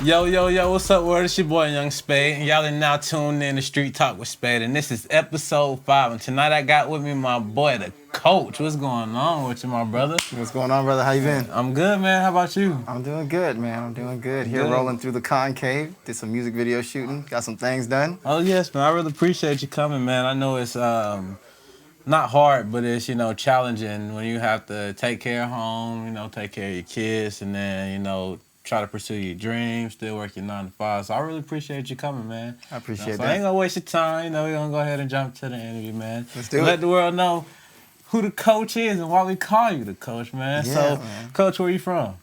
Yo, yo, yo, what's up, world? It's your boy, Young Spade, and y'all are now tuned in to Street Talk with Spade, and this is episode 5, and tonight I got with me my boy, the coach. What's going on with you, my brother? What's going on, brother? How you been? I'm good, man. How about you? I'm doing good, man. I'm doing good. Here Good. rolling through the concave. Did some music video shooting. Got some things done. Oh, yes, man. I really appreciate you coming, man. I know it's not hard, but it's, challenging when you have to take care of home, take care of your kids, and then, try to pursue your dreams, still work your 9 to 5. So I really appreciate you coming, man. I appreciate So that. I ain't gonna waste your time. We're gonna go ahead and jump to the interview, man. Let's do it. Let the world know who the coach is and why we call you the coach, man. Yeah, So, man. Coach, where you from?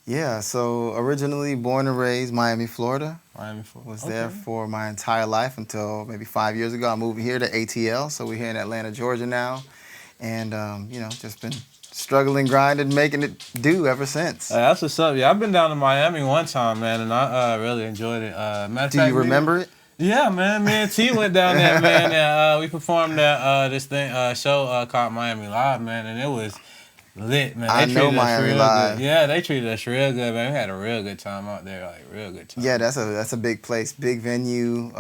Yeah, so originally born and raised Miami, Florida. Miami, Florida. Was there for my entire life until maybe 5 years ago. I moved here to ATL, so we're here in Atlanta, Georgia now. And, just been struggling, grinding, making it do ever since. That's what's up. Yeah, I've been down to Miami one time, man, and I really enjoyed it. Do you remember it? Yeah, man. Me and T went down there, man, and we performed at this show called Miami Live, man, and it was lit, man. I know Miami Live. Good. Yeah, they treated us real good, man. We had a real good time out there, like real good time. Yeah, that's a big place, big venue.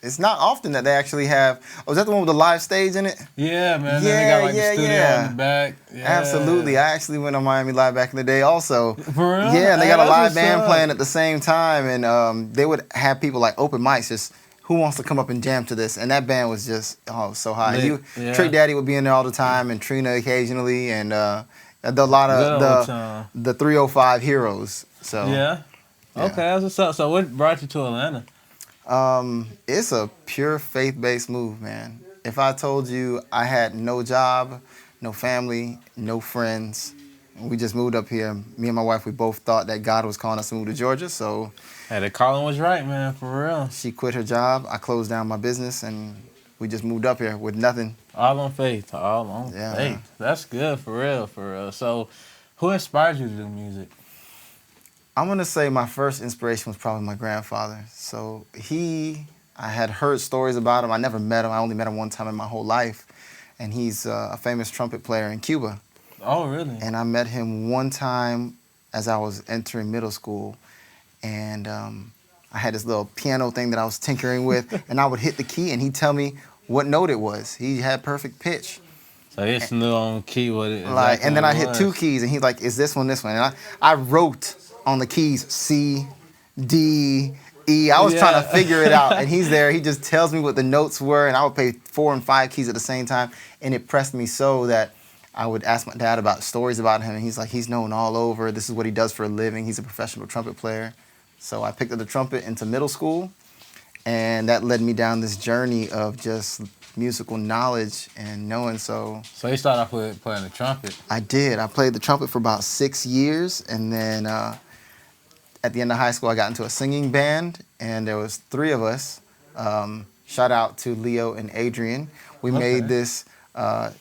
It's not often that they actually have. Oh, is that the one with the live stage in it? Yeah, man. Then they got like the studio in the back. Yeah. Absolutely. I actually went on Miami Live back in the day also. For real? Yeah, and they got a live band up. playing at the same time, and they would have people like open mics, just who wants to come up and jam to this, and that band was just so high. Yeah. Trick Daddy would be in there all the time, and Trina occasionally, and a lot of the 305 heroes. So yeah. Okay, that's what's up. So what brought you to Atlanta? It's a pure faith-based move, man. If I told you I had no job, no family, no friends, we just moved up here. Me and my wife, we both thought that God was calling us to move to Georgia, so Hey, the calling was right, man, for real. she quit her job, I closed down my business, and we just moved up here with nothing. All on faith, all on Yeah, faith. man. That's good, for real, for real. So who inspired you to do music? I'm going to say my first inspiration was probably my grandfather. So I had heard stories about him. I never met him. I only met him one time in my whole life. And he's a famous trumpet player in Cuba. Oh, really? And I met him one time as I was entering middle school. And I had this little piano thing that I was tinkering with. And I would hit the key and he'd tell me what note it was. He had perfect pitch. So he just knew on key what it And then I hit was. 2 keys and he's like, is this one? And I wrote on the keys C, D, E. I was trying to figure it out. And he's there. He just tells me what the notes were. And I would play 4 and 5 keys at the same time. And it pressed me so that I would ask my dad about stories about him. And he's like, he's known all over. This is what he does for a living. He's a professional trumpet player. So I picked up the trumpet into middle school. And that led me down this journey of just musical knowledge and knowing. So you started off with playing the trumpet. I did. I played the trumpet for about 6 years. And then at the end of high school, I got into a singing band, and there was 3 of us. Shout out to Leo and Adrian. We made this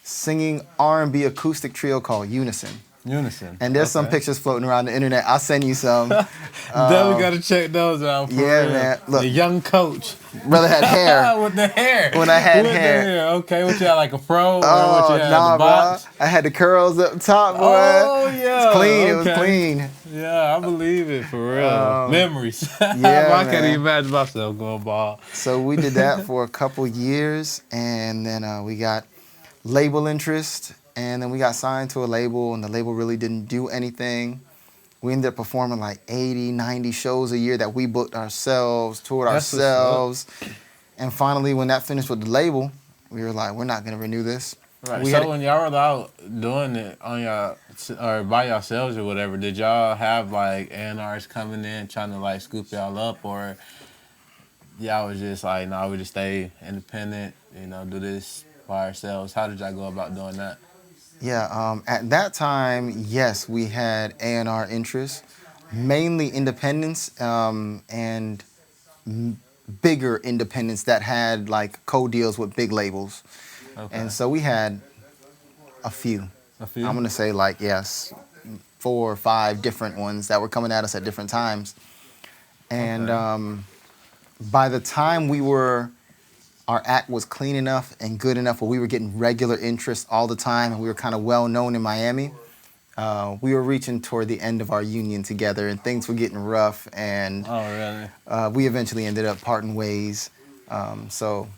singing R&B acoustic trio called Unison. And there's some pictures floating around the internet. I'll send you some. Definitely got to check those out. For real. Man. Look, the young coach. Brother had hair. With the hair. When I had With hair. The hair. Okay, what you had, like a fro? Or Oh, what you had, nah, the box? bro. I had the curls up top, boy. Oh, yeah. It's clean. Okay. It was clean. Yeah, I believe it, for real. Memories. Yeah, I can't man. even imagine myself going bald. So we did that for a couple years, and then we got label interest, and then we got signed to a label, and the label really didn't do anything. We ended up performing like 80, 90 shows a year that we booked ourselves, toured ourselves. And finally, when that finished with the label, we were like, we're not going to renew this. Right. So when y'all were out doing it on or by yourselves or whatever, did y'all have like A&Rs coming in trying to like scoop y'all up, or y'all was just like, nah, we just stay independent, do this by ourselves? How did y'all go about doing that? Yeah, at that time, yes, we had A&R interest, mainly independents and bigger independents that had like co-deals with big labels. Okay. And so we had a few. I'm going to say like, yes, 4 or 5 different ones that were coming at us at different times. And by the time our act was clean enough and good enough where we were getting regular interest all the time and we were kind of well known in Miami, we were reaching toward the end of our union together, and things were getting rough, and Oh, really? we eventually ended up parting ways. So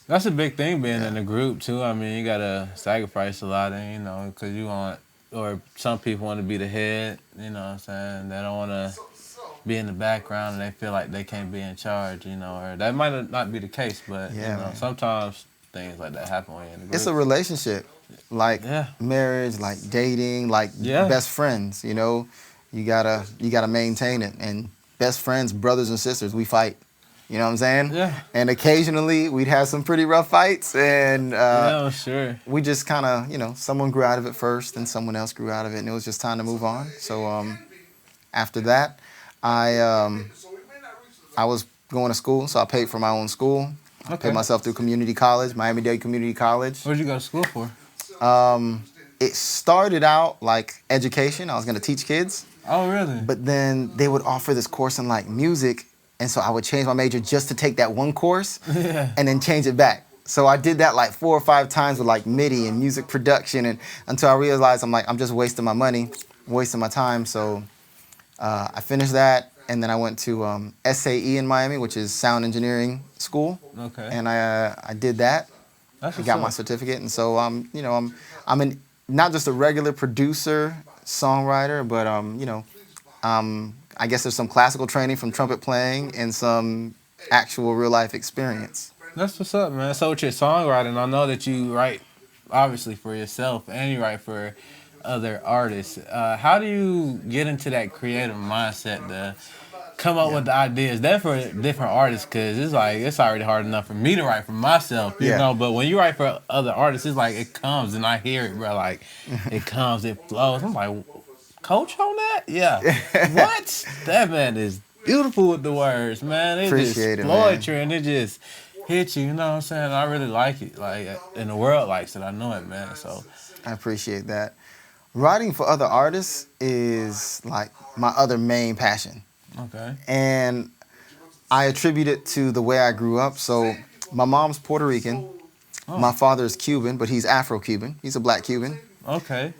That's a big thing being Yeah. in a group too. I mean, you gotta sacrifice a lot, and because you want, or some people want to be the head. You know what I'm saying? They don't want to be in the background, and they feel like they can't be in charge. Or that might not be the case, but Yeah, man. sometimes things like that happen when you're in a group. it's a relationship, like Yeah. marriage, like dating, like Yeah. best friends. You gotta maintain it. And best friends, brothers and sisters, we fight. You know what I'm saying? Yeah. And occasionally we'd have some pretty rough fights, and Yeah, sure. we just kind of, someone grew out of it first, and someone else grew out of it, and it was just time to move on. So after that, I was going to school, so I paid for my own school. I Okay. paid myself through community college, Miami-Dade Community College. Where'd you go to school for? It started out like education. I was going to teach kids, Oh, really? but then they would offer this course in like music, and so I would change my major just to take that one course Yeah. and then change it back. So I did that like 4 or 5 times with like MIDI and music production, and until I realized I'm just wasting my money, wasting my time. So I finished that, and then I went to SAE in Miami, which is sound engineering school, Okay. and I did that. That's I got my what's up. certificate, and so I'm not just a regular producer, songwriter, but I guess there's some classical training from trumpet playing and some actual real life experience. That's what's up, man. So with your songwriting, I know that you write obviously for yourself and you write for other artists. How do you get into that creative mindset to come up with the ideas? That for different artists, because it's already hard enough for me to write for myself, you Yeah. know. But when you write for other artists, it's like it comes and I hear it, bro. Like it comes, it flows. I'm like, Coach on that? Yeah. What? That man is beautiful with the words, man. It Appreciate just it, man. poetry and it just hits you. You know what I'm saying? I really like it. Like, and the world likes it. I know it, man. So I appreciate that. Writing for other artists is like my other main passion. okay. And I attribute it to the way I grew up. So my mom's Puerto Rican. Oh. My father is Cuban, but he's Afro-Cuban. He's a black Cuban. Okay.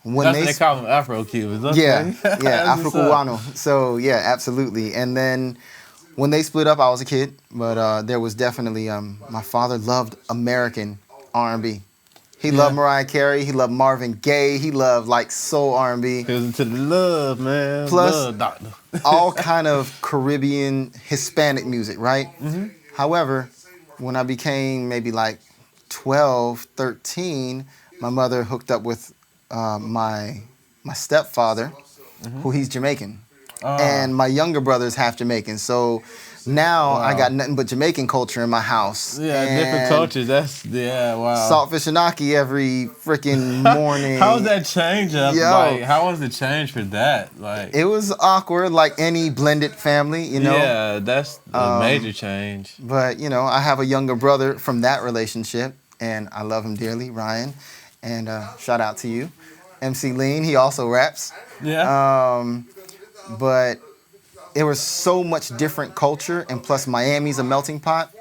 When That's what they call them Afro-Cubans. Okay. Yeah, That's what's up. Afro-Cubano. So yeah, absolutely. And then when they split up, I was a kid, but there was definitely my father loved American R&B. He loved Mariah Carey. He loved Marvin Gaye. He loved like soul R&B. He was into the love, man. Plus- love, doctor. All kind of Caribbean, Hispanic music, right? Mm-hmm. However, when I became maybe like 12, 13, my mother hooked up with my stepfather, who he's Jamaican. And my younger brother's half Jamaican. So now I got nothing but Jamaican culture in my house. Yeah, different And cultures. Wow. Saltfish and Aki every freaking morning. How was that change up? Yo. Like, how was the change for that? Like, It was awkward, like any blended family, you know. yeah, that's a major change. But, I have a younger brother from that relationship, and I love him dearly, Ryan. And shout out to you. MC Lean, he also raps. Yeah. But it was so much different culture, and plus Miami's a melting pot.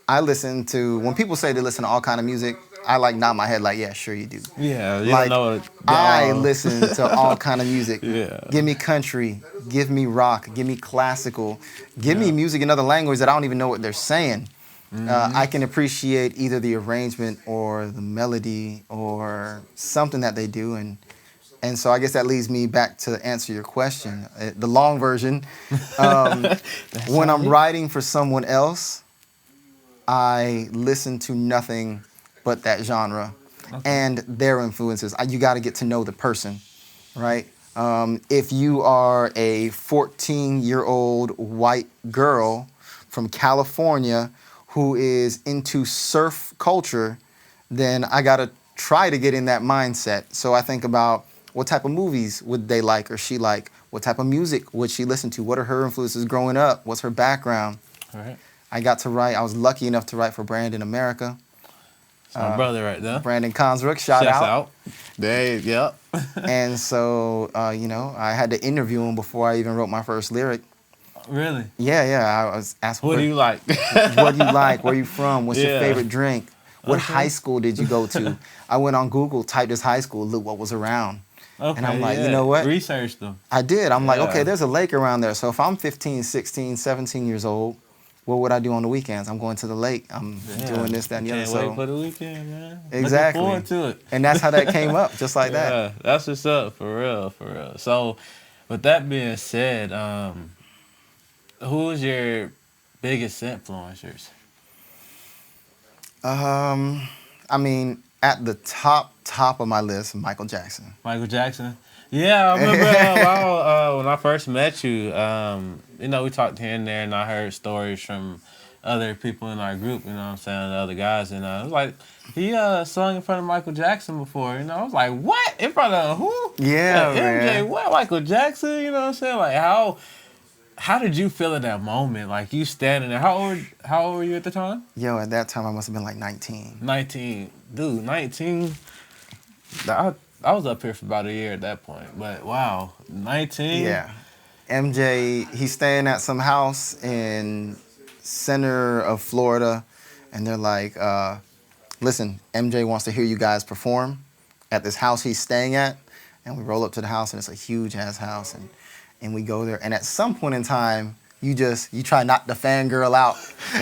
I listen to, when people say they listen to all kind of music, I like nod my head like, yeah, sure you do. Yeah, you Like, don't know what I listen to all kind of music. Yeah. Give me country, give me rock, give me classical, give me music in other language that I don't even know what they're saying. I can appreciate either the arrangement or the melody or something that they do, and so I guess that leads me back to answer your question, the long version. When I'm writing for someone else, I listen to nothing but that genre and their influences. You got to get to know the person, right? If you are a 14-year-old white girl from California who is into surf culture, then I got to try to get in that mindset. So I think about what type of movies would they like or she like? What type of music would she listen to? What are her influences growing up? What's her background? All right. I got to write. I was lucky enough to write for Brandon America. It's my brother right there. Brandon Consrick, shout Shouts out. out. Dave, yep. And so, I had to interview him before I even wrote my first lyric. Really? Yeah. I was asked, What do you like? what do you like? Where you from? What's your Yeah. favorite drink? What Okay. high school did you go to? I went on Google, typed his high school, look what was around. Okay, And I'm like, yeah. you know what? Research them. I did. I'm like, Yeah. okay, there's a lake around there. So if I'm 15, 16, 17 years old, what would I do on the weekends? I'm going to the lake. I'm doing this, that, and the other. Can't wait So for the weekend, man. exactly. Looking forward to it. And that's how that came up, just like that. Yeah, that's what's up, for real, for real. So, with that being said, who is your biggest influencers? I mean, at the top of my list, Michael Jackson. Michael Jackson. Yeah, I remember when I first met you. You know, we talked here and there, and I heard stories from other people in our group. You know what I'm saying, the other guys, and I was like, he sung in front of Michael Jackson before. You know, I was like, what? In front of who? Yeah, MJ. man. What? Michael Jackson? You know what I'm saying? Like, how did you feel at that moment? Like, you standing there. How old were you at the time? Yo, at that time, I must have been like 19. 19. Dude, 19. I was up here for about a year at that point. But, wow, 19? Yeah. MJ, he's staying at some house in center of Florida, and they're like, listen, MJ wants to hear you guys perform at this house he's staying at. And we roll up to the house, and it's a huge-ass house, and we go there. And at some point in time, you try not to fangirl out.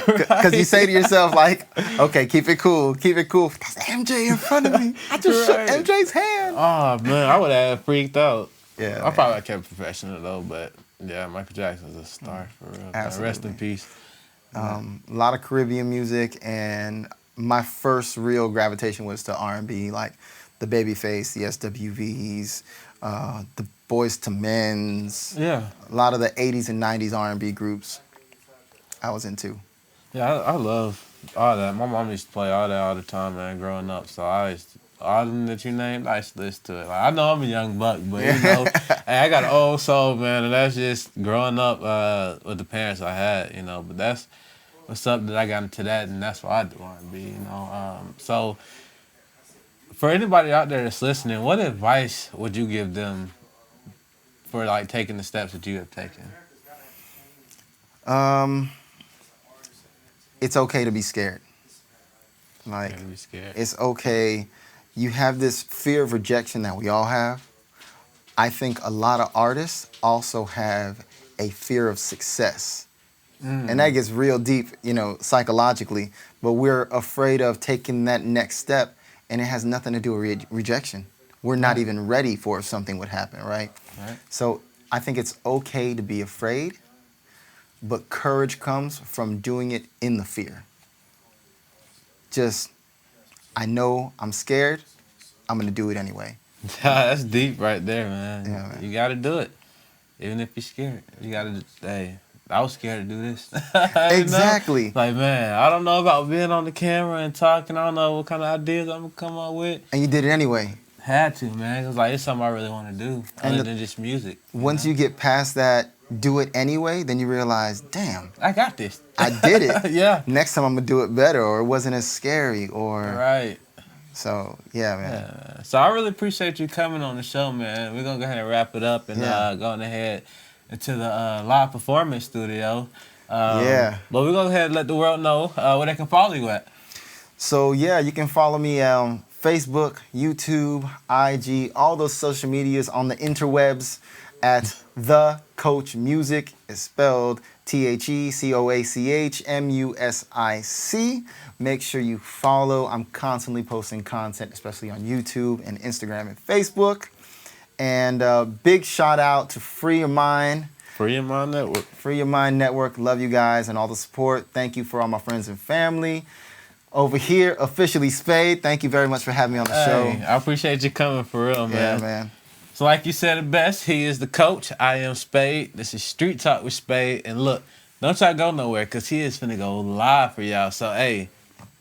Because you say to yourself, like, okay, keep it cool. That's MJ in front of me. I just shook MJ's hand. Oh, man, I would have freaked out. Yeah, I probably kept it professional, though, but, yeah, Michael Jackson's a star, for real. Absolutely. Rest in peace. A lot of Caribbean music, and my first real gravitation was to R&B, like the Babyface, the SWVs, the Boys to Men's. Yeah. A lot of the 80s and 90s R&B groups I was into. Yeah, I love all that. My mom used to play all that all the time, man, growing up. So all of them that you named, I used to listen to it. Like, I know I'm a young buck, but, you know, hey, I got an old soul, man, and that's just growing up with the parents I had, you know. But that's what's up that I got into that, and that's why I do R&B, you know. So for anybody out there that's listening, what advice would you give them for, like, taking the steps that you have taken? It's okay to be scared. Like, Be scared. it's okay. You have this fear of rejection that we all have. I think a lot of artists also have a fear of success. And that gets real deep, you know, psychologically. But we're afraid of taking that next step, and it has nothing to do with rejection. We're not even ready for if something would happen, right? So I think it's okay to be afraid, but courage comes from doing it in the fear. Just, I know I'm scared, I'm gonna do it anyway. That's deep right there, man. Yeah, man. You gotta do it. Even if you're scared. You gotta, hey, I was scared to do this. Exactly. You know? Like, man, I don't know about being on the camera and talking. I don't know what kind of ideas I'm gonna come up with. And you did it anyway. Had to, man. It was like, it's something I really want to do, other than just music. Once you get past that, do it anyway, then you realize, damn, I got this. I did it. Yeah. Next time I'm gonna do it better, or it wasn't as scary, or Right. so yeah, man. Yeah. So I really appreciate you coming on the show, man. We're gonna go ahead and wrap it up and going ahead into the live performance studio. Yeah. But we're gonna go ahead and let the world know where they can follow you at. So yeah, you can follow me on Facebook, YouTube, IG, all those social medias on the interwebs at The Coach Music. It's spelled TheCoachmusic. Make sure you follow. I'm constantly posting content, especially on YouTube and Instagram and Facebook. And big shout out to Free Your Mind. Free Your Mind Network. Free Your Mind Network. Love you guys and all the support. Thank you for all my friends and family. Over here, officially Spade. Thank you very much for having me on the show. I appreciate you coming, for real, man. Yeah, man. So like you said it best, he is the coach. I am Spade. This is Street Talk with Spade. And look, don't y'all go nowhere, because he is finna go live for y'all. So, hey,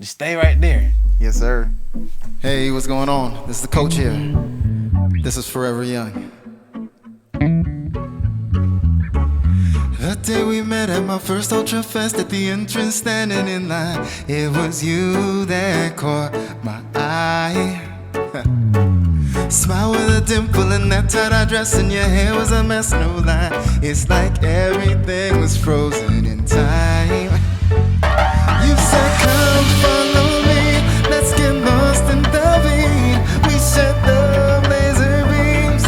just stay right there. Yes, sir. Hey, what's going on? This is the coach here. This is Forever Young. The day we met at my first Ultra Fest, at the entrance standing in line, it was you that caught my eye. Smile with a dimple in that tie-dye dress, and your hair was a mess, no lie. It's like everything was frozen in time. You said, come follow me, let's get lost in the beat. We set the laser beams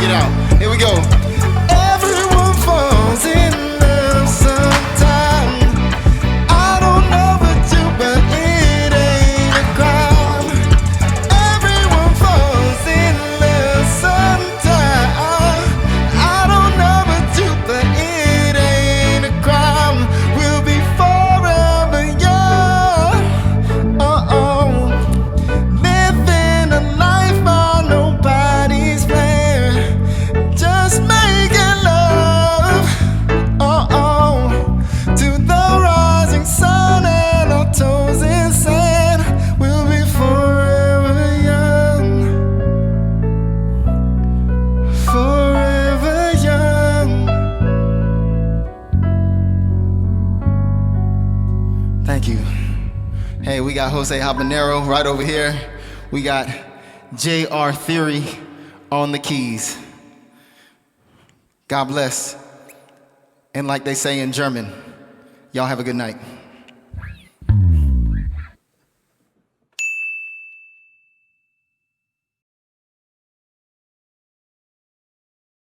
it out. Here we go. Everyone falls in love sometime. I don't know about you, but it ain't a crime. Everyone falls in love sometime. I don't know about you, but it ain't a crime. We'll be forever young. Oh, living a life by nobody's plan. Just making love. To the rising sun and our toes in sand. We'll be forever young. Forever young. Thank you. Hey, we got Jose Habanero right over here. We got J.R. Theory on the keys. God bless. And like they say in German, y'all have a good night.